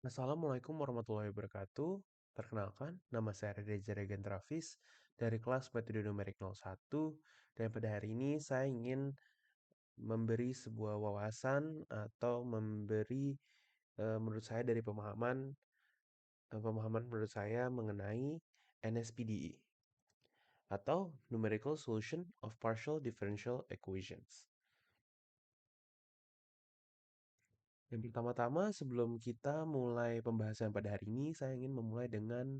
Assalamualaikum warahmatullahi wabarakatuh. Perkenalkan, nama saya Reza Regen Travis dari kelas Metode Numerik 01 dan pada hari ini saya ingin memberi sebuah wawasan atau memberi menurut saya dari pemahaman menurut saya mengenai NSPDE atau Numerical Solution of Partial Differential Equations. Yang pertama-tama sebelum kita mulai pembahasan pada hari ini, saya ingin memulai dengan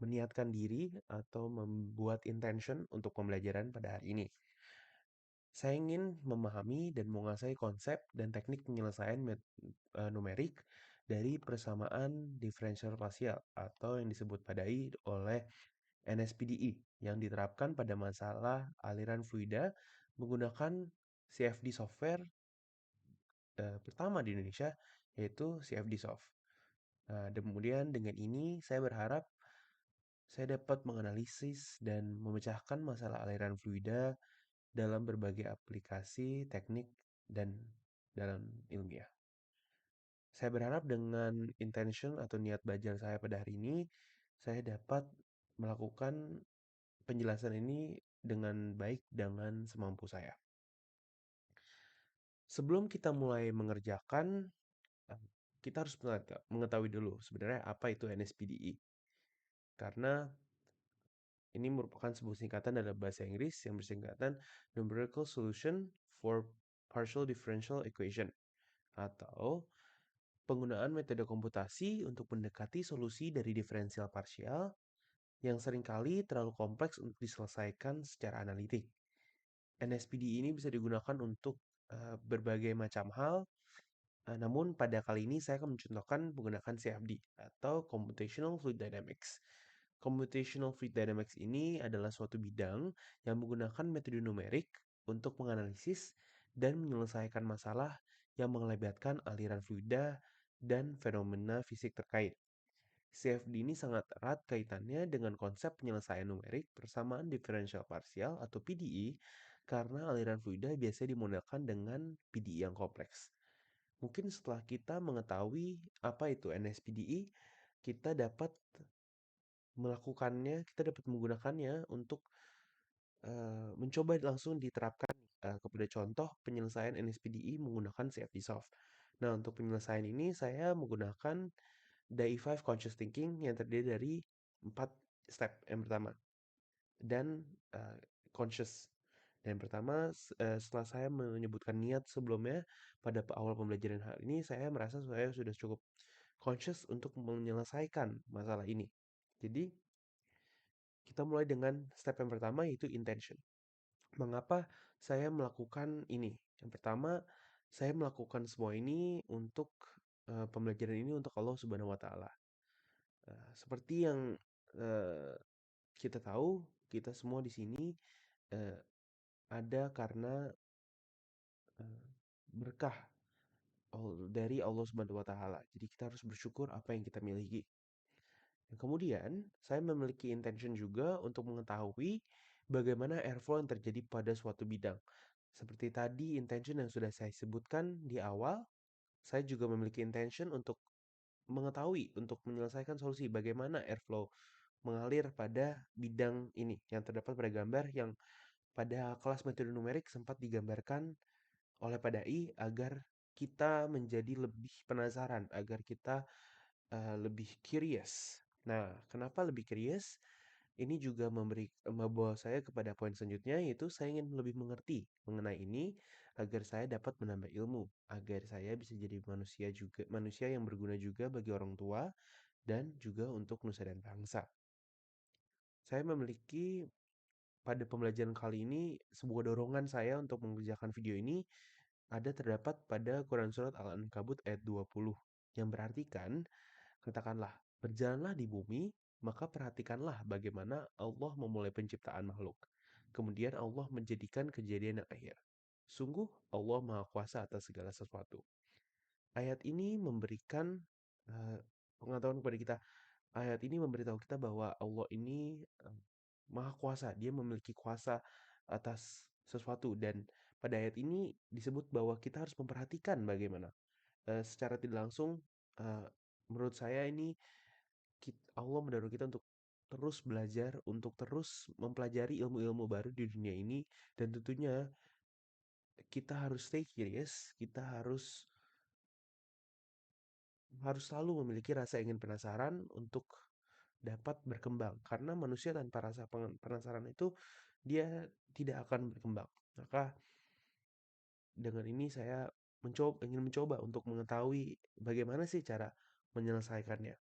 meniatkan diri atau membuat intention untuk pembelajaran pada hari ini. Saya ingin memahami dan menguasai konsep dan teknik penyelesaian numerik dari persamaan diferensial parsial atau yang disebut padai oleh NSPDE yang diterapkan pada masalah aliran fluida menggunakan CFD software pertama di Indonesia, yaitu CFD Soft. Nah, kemudian dengan ini saya berharap saya dapat menganalisis dan memecahkan masalah aliran fluida dalam berbagai aplikasi, teknik, dan dalam ilmiah. Saya berharap dengan intention atau niat belajar saya pada hari ini, saya dapat melakukan penjelasan ini dengan baik dengan semampu saya. Sebelum kita mulai mengerjakan, eh, kita harus mengetahui dulu sebenarnya apa itu NSPDE. Karena ini merupakan sebuah singkatan dalam bahasa Inggris yang bersingkatan Numerical Solution for Partial Differential Equation atau penggunaan metode komputasi untuk mendekati solusi dari diferensial parsial yang seringkali terlalu kompleks untuk diselesaikan secara analitik. NSPD ini bisa digunakan untuk berbagai macam hal, namun pada kali ini saya akan mencontohkan menggunakan CFD atau Computational Fluid Dynamics. Computational Fluid Dynamics ini adalah suatu bidang yang menggunakan metode numerik untuk menganalisis dan menyelesaikan masalah yang melibatkan aliran fluida dan fenomena fisik terkait. CFD ini sangat erat kaitannya dengan konsep penyelesaian numerik persamaan diferensial parsial atau PDE karena aliran fluida biasanya dimodelkan dengan PDE yang kompleks. Mungkin setelah kita mengetahui apa itu NSPDE, kita dapat menggunakannya untuk mencoba langsung diterapkan kepada contoh penyelesaian NSPDE menggunakan CFD Soft. Nah, untuk penyelesaian ini saya menggunakan DAI5 Conscious Thinking yang terdiri dari 4 step. Yang pertama, dan conscious. Dan yang pertama, setelah saya menyebutkan niat sebelumnya pada awal pembelajaran hal ini, saya merasa saya sudah cukup conscious untuk menyelesaikan masalah ini. Jadi, kita mulai dengan step yang pertama yaitu intention. Mengapa saya melakukan ini? Yang pertama, saya melakukan semua ini untuk pembelajaran ini untuk Allah Subhanahu wa taala. Seperti yang eh, kita tahu, kita semua di sini eh, ada karena eh, berkah dari Allah Subhanahu wa taala. Jadi kita harus bersyukur apa yang kita miliki. Dan kemudian, saya memiliki intention juga untuk mengetahui bagaimana airflow yang terjadi pada suatu bidang. Seperti tadi intention yang sudah saya sebutkan di awal, saya juga memiliki intention untuk mengetahui, untuk menyelesaikan solusi bagaimana airflow mengalir pada bidang ini yang terdapat pada gambar yang pada kelas metode numerik sempat digambarkan oleh Padai agar kita menjadi lebih penasaran, agar kita lebih curious. Nah, kenapa lebih curious? Ini juga membawa saya kepada poin selanjutnya, yaitu saya ingin lebih mengerti mengenai ini agar saya dapat menambah ilmu, agar saya bisa jadi manusia yang berguna juga bagi orang tua dan juga untuk nusa dan bangsa. Saya memiliki pada pembelajaran kali ini sebuah dorongan saya untuk mengerjakan video ini terdapat pada Quran Surat Al-Ankabut ayat 20 yang berartikan, katakanlah, berjalanlah di bumi, maka perhatikanlah bagaimana Allah memulai penciptaan makhluk. Kemudian Allah menjadikan kejadian yang akhir. Sungguh Allah Maha Kuasa atas segala sesuatu. Ayat ini memberikan pengetahuan kepada kita. Ayat ini memberitahu kita bahwa Allah ini Maha Kuasa. Dia memiliki kuasa atas sesuatu dan pada ayat ini disebut bahwa kita harus memperhatikan bagaimana secara tidak langsung eee, menurut saya ini Allah mendorong kita untuk terus belajar, untuk terus mempelajari ilmu-ilmu baru di dunia ini, dan tentunya kita harus stay curious, kita harus harus selalu memiliki rasa ingin penasaran untuk dapat berkembang. Karena manusia tanpa rasa penasaran itu dia tidak akan berkembang. Maka dengan ini saya ingin mencoba untuk mengetahui bagaimana sih cara menyelesaikannya.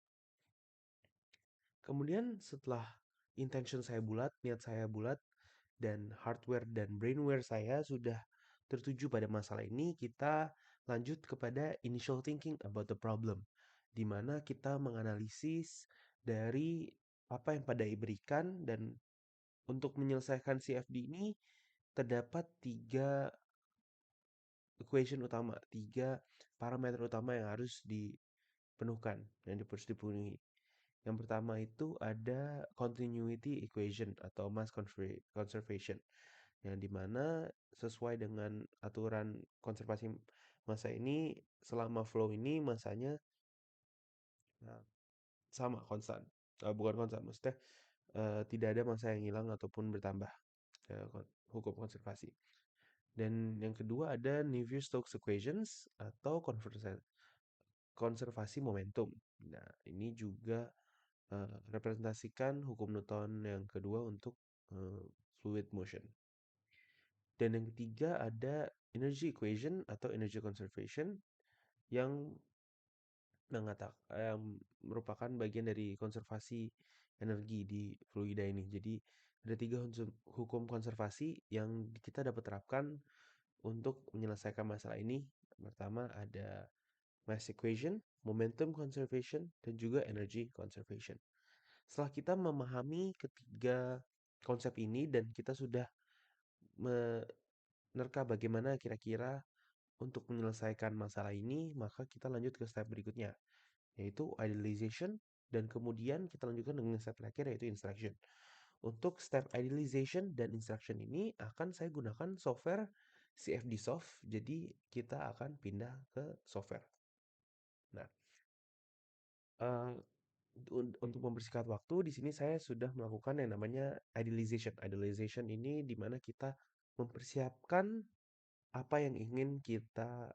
Kemudian setelah intention saya bulat, niat saya bulat, dan hardware dan brainware saya sudah tertuju pada masalah ini, kita lanjut kepada initial thinking about the problem, di mana kita menganalisis dari apa yang pada diberikan, dan untuk menyelesaikan CFD ini terdapat tiga equation utama, tiga parameter utama yang harus dipenuhkan, yang harus dipenuhi. Yang pertama itu ada continuity equation atau conservation, yang dimana sesuai dengan aturan konservasi massa ini, selama flow ini masanya nah, sama konstan. Bukan konstan, maksudnya tidak ada massa yang hilang ataupun bertambah, hukum konservasi. Dan yang kedua ada Navier-Stokes equations atau konservasi momentum. Nah, ini juga representasikan hukum Newton yang kedua untuk eh, fluid motion. Dan yang ketiga ada energy equation atau energy conservation yang yang merupakan bagian dari konservasi energi di fluida ini. Jadi ada tiga hukum konservasi yang kita dapat terapkan untuk menyelesaikan masalah ini. Pertama ada mass equation, momentum conservation, dan juga energy conservation. Setelah kita memahami ketiga konsep ini dan kita sudah menerka bagaimana kira-kira untuk menyelesaikan masalah ini, maka kita lanjut ke step berikutnya, yaitu idealization, dan kemudian kita lanjutkan dengan step terakhir yaitu instruction. Untuk step idealization dan instruction ini akan saya gunakan software CFD Soft, jadi kita akan pindah ke software. Nah, eh, untuk mempersingkat waktu, di sini saya sudah melakukan yang namanya idealization. Idealization ini di mana kita mempersiapkan apa yang ingin kita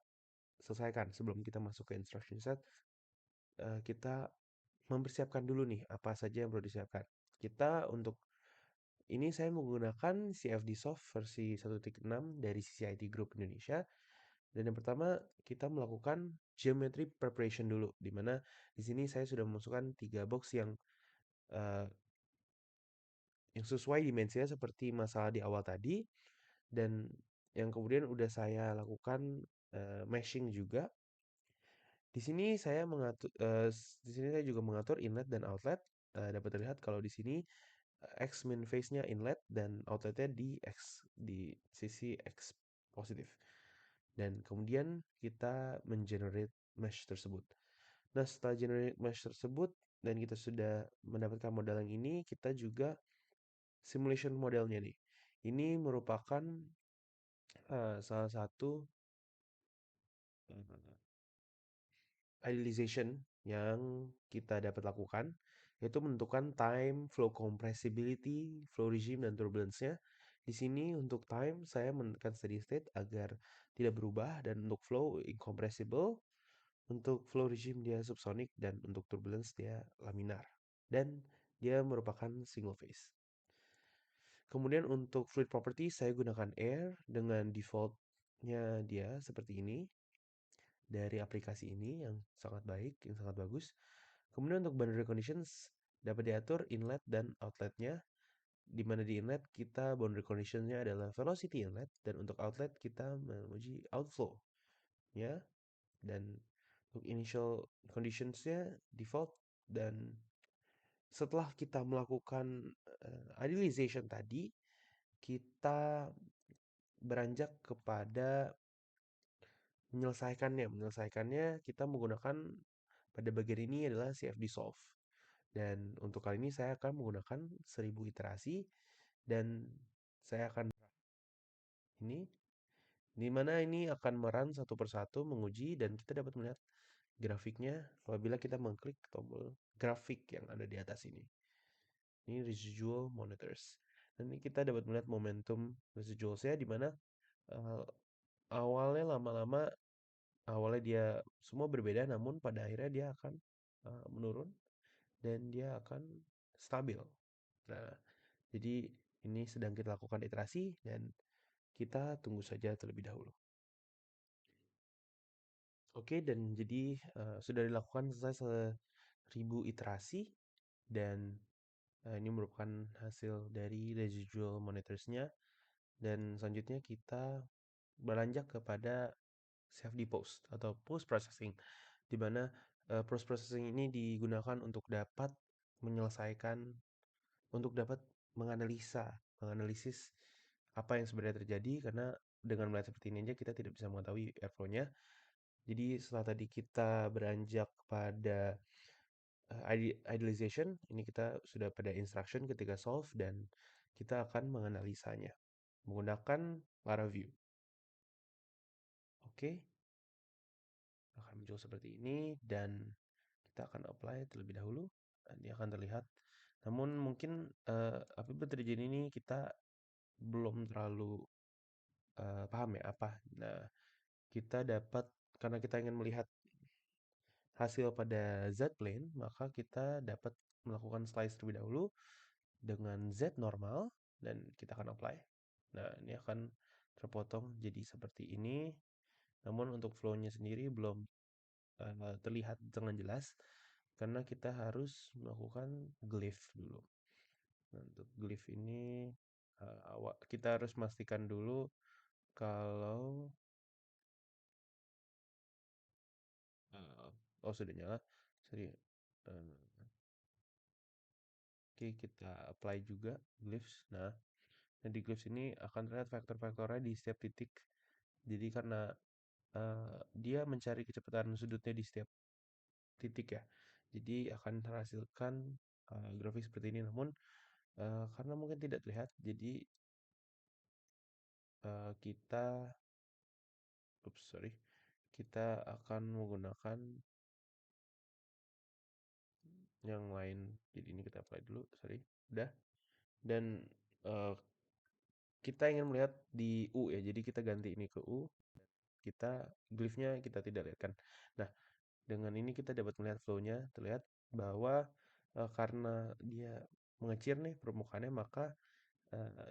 selesaikan sebelum kita masuk ke instruction set. Kita mempersiapkan dulu nih apa saja yang perlu disiapkan. Kita untuk ini saya menggunakan CFD Soft versi 1.6 dari CCIT Group Indonesia. Dan yang pertama kita melakukan geometry preparation dulu, di mana di sini saya sudah memasukkan 3 box eh, yang sesuai dimensinya seperti masalah di awal tadi, dan yang kemudian udah saya lakukan meshing juga. Di sini saya mengatur di sini saya juga mengatur inlet dan outlet. Dapat terlihat kalau di sini X min face-nya inlet dan outletnya di sisi X positif. Dan kemudian kita mengenerate mesh tersebut. Nah, setelah generate mesh tersebut dan kita sudah mendapatkan modal yang ini, kita juga simulation modelnya nih. Ini merupakan salah satu uh, idealization yang kita dapat lakukan, yaitu menentukan time, flow compressibility, flow regime, dan turbulence-nya. Di sini untuk time saya menekan steady state agar tidak berubah, dan untuk flow incompressible, untuk flow regime dia subsonic, dan untuk turbulence dia laminar. Dan dia merupakan single phase. Kemudian untuk fluid property saya gunakan air dengan defaultnya dia seperti ini dari aplikasi ini yang sangat baik, yang sangat bagus. Kemudian untuk boundary conditions dapat diatur inlet dan outletnya, di mana di inlet kita boundary conditionnya adalah velocity inlet, dan untuk outlet kita menguji outflow ya, dan untuk initial conditionsnya default. Dan setelah kita melakukan idealization tadi, kita beranjak kepada menyelesaikannya. Menyelesaikannya kita menggunakan pada bagian ini adalah CFD solve. Dan untuk kali ini saya akan menggunakan 1000 iterasi, dan saya akan ini di mana ini akan merun satu persatu menguji, dan kita dapat melihat grafiknya apabila kita mengklik tombol grafik yang ada di atas ini. Ini residual monitors. Dan ini kita dapat melihat momentum residualsnya di mana eh, awalnya lama-lama awalnya dia semua berbeda namun pada akhirnya dia akan menurun dan dia akan stabil. Nah, jadi ini sedang kita lakukan iterasi dan kita tunggu saja terlebih dahulu. Oke, dan jadi sudah dilakukan selesai 1000 iterasi dan ini merupakan hasil dari residual monitorsnya dan selanjutnya kita beranjak kepada CFD post atau post processing di mana post processing ini digunakan untuk dapat menyelesaikan untuk dapat menganalisis apa yang sebenarnya terjadi karena dengan melihat seperti ini aja kita tidak bisa mengetahui airflow-nya. Jadi setelah tadi kita beranjak pada idealization, ini kita sudah pada instruction ketika solve dan kita akan menganalisanya menggunakan LaraView. Oke, akan muncul seperti ini dan kita akan apply terlebih dahulu. Dia akan terlihat. Namun mungkin apabila terjadi ini kita belum terlalu paham ya apa. Nah, kita dapat karena kita ingin melihat hasil pada Z plane, maka kita dapat melakukan slice terlebih dahulu dengan Z normal dan kita akan apply. Nah, ini akan terpotong jadi seperti ini. Namun untuk flow-nya sendiri belum terlihat dengan jelas karena kita harus melakukan glyph dulu. Nah, untuk glyph ini kita harus memastikan dulu kalau oh sudah nyala. Sorry. Uh, Oke, kita apply juga glyphs. Nah, di glyphs ini akan terlihat vektor-vektornya di setiap titik. Jadi karena dia mencari kecepatan sudutnya di setiap titik ya. Jadi akan menghasilkan grafik seperti ini. Namun karena mungkin tidak terlihat, jadi kita, oops sorry, kita akan menggunakan yang lain. Jadi ini kita apply dulu, sorry, udah. Dan eh, kita ingin melihat di U ya, jadi kita ganti ini ke U. Kita glyphnya kita tidak lihat kan. Nah, dengan ini kita dapat melihat flow-nya, terlihat bahwa karena dia mengecil nih permukaannya, maka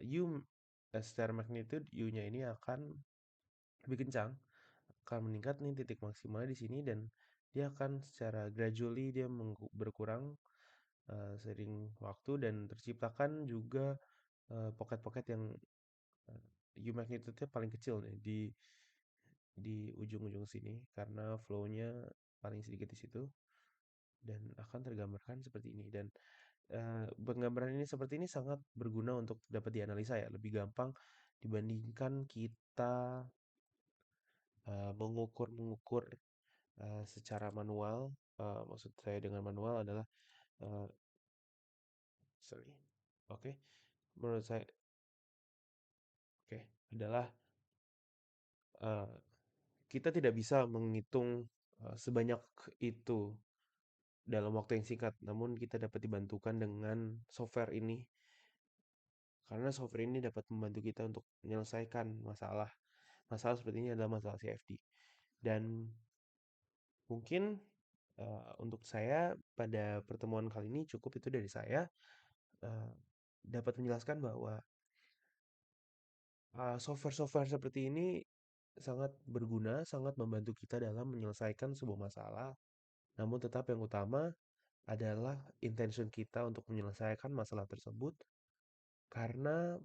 U secara magnitude U-nya ini akan lebih kencang, akan meningkat nih titik maksimalnya di sini dan dia akan secara gradually dia berkurang sering waktu dan terciptakan juga pocket-pocket yang U magnitude-nya paling kecil nih di ujung-ujung sini karena flow-nya paling sedikit di situ dan akan tergambarkan seperti ini dan penggambaran ini seperti ini sangat berguna untuk dapat dianalisa ya lebih gampang dibandingkan kita mengukur secara manual. Maksud saya dengan manual adalah eh, sorry, oke, menurut saya oke adalah eh, kita tidak bisa menghitung sebanyak itu dalam waktu yang singkat, namun kita dapat dibantukan dengan software ini karena software ini dapat membantu kita untuk menyelesaikan masalah. Masalah seperti ini adalah masalah CFD. Dan mungkin untuk saya pada pertemuan kali ini cukup itu dari saya eh, dapat menjelaskan bahwa software-software seperti ini sangat berguna, sangat membantu kita dalam menyelesaikan sebuah masalah. Namun tetap yang utama adalah intention kita untuk menyelesaikan masalah tersebut karena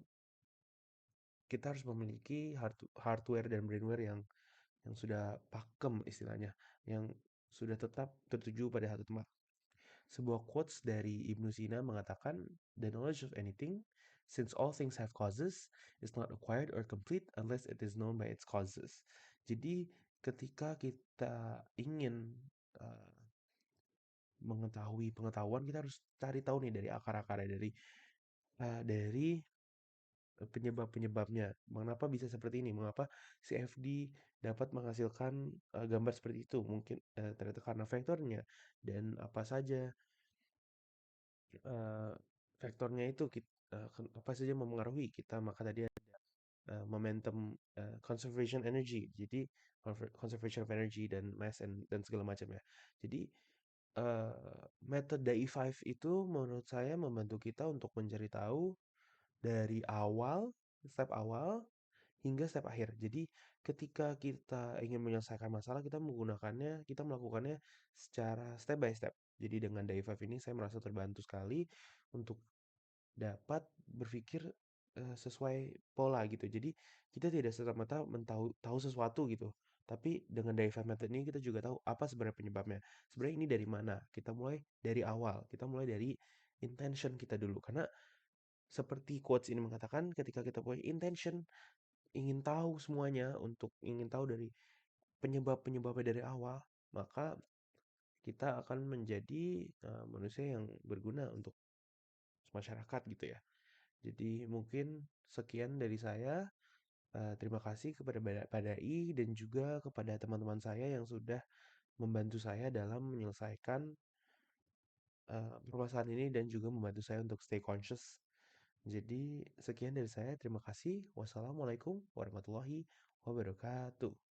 kita harus memiliki hardware dan brainware yang sudah pakem istilahnya, yang sudah tetap tertuju pada satu tempat. Sebuah quotes dari Ibnu Sina mengatakan, "The knowledge of anything, since all things have causes, is not acquired or complete unless it is known by its causes." Jadi ketika kita ingin uh, mengetahui pengetahuan, kita harus cari tahu nih dari akar-akarnya, dari penyebab-penyebabnya. Mengapa bisa seperti ini? Mengapa CFD dapat menghasilkan gambar seperti itu? Mungkin ternyata karena faktornya dan apa saja eh, faktornya itu apa saja yang mempengaruhi kita. Maka tadi momentum conservation energy. Jadi conservation of energy dan mass dan segala macamnya. Jadi metode DAI5 itu menurut saya membantu kita untuk mencari tahu dari step awal hingga step akhir. Jadi ketika kita ingin menyelesaikan masalah, kita melakukannya secara step by step. Jadi dengan DAI5 ini saya merasa terbantu sekali untuk dapat berpikir sesuai pola gitu. Jadi kita tidak serta-merta tahu sesuatu gitu. Tapi dengan DIY method ini kita juga tahu apa sebenarnya penyebabnya. Sebenarnya ini dari mana? Kita mulai dari awal. Kita mulai dari intention kita dulu. Karena seperti quotes ini mengatakan ketika kita punya intention ingin tahu semuanya ingin tahu dari penyebabnya dari awal, maka kita akan menjadi manusia yang berguna untuk masyarakat gitu ya. Jadi mungkin sekian dari saya. Terima kasih kepada Padai dan juga kepada teman-teman saya yang sudah membantu saya dalam menyelesaikan permasalahan ini dan juga membantu saya untuk stay conscious. Jadi sekian dari saya. Terima kasih. Wassalamualaikum warahmatullahi wabarakatuh.